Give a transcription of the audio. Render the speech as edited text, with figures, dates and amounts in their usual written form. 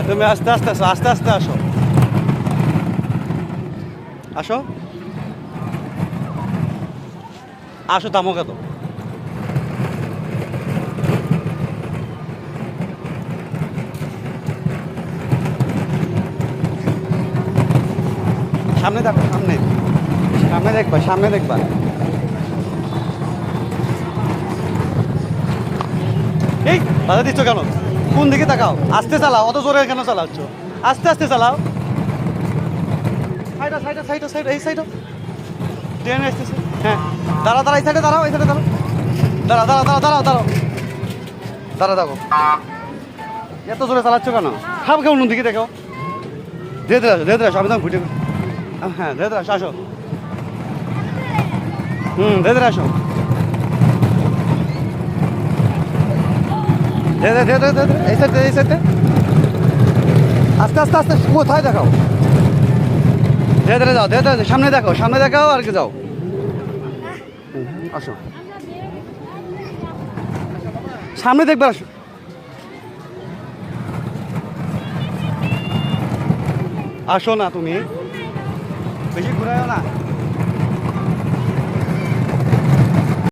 তুমি আস্তে আস্তে আসো, আস্তে আস্তে আসো, আসো আসো, থামো কত। সামনে দেখো, সামনে সামনে দেখবা, সামনে দেখবা। এই বাধা দিচ্ছ কেন? কোন দিকে তাকাও? আস্তে চালাও, অত জোরে কেন চালাচ্ছ? আস্তে আস্তে চালাও। সাইডা সাইডা সাইডা সাইড, এই সাইডও ট্রেন আসতেছে। হ্যাঁ, দাঁড়া দাঁড়া, এই সাইডে দাঁড়াও, এই সাইডে দাঁড়াও, দাঁড়া দাঁড়া দাঁড়া দাঁড়াও দাঁড়াও দাঁড়া দাঁড়ো। এত জোরে চালাচ্ছ কেন? খাব কেমন দিকে দেখো। ধীরে ধীরে আসো, ধীরে ধীরে আসো, আমি তখন ঘুটে। হ্যাঁ, ধীরে ধীরে আসো, আসো। ধীরে ধীরে আসো, ধীরে ধীরে ধীরে ধীরে, এই সাইডে, এই সাইডে আস্তে আস্তে আস্তে। কোথায় দেখাও? ধীরে ধীরে যাও, ধীরে ধীরে সামনে দেখো, সামনে দেখাও আর কি যাও। আসো, সামনে দেখবে, আসো। আসো না, তুমি বেশি ঘুরাইও না।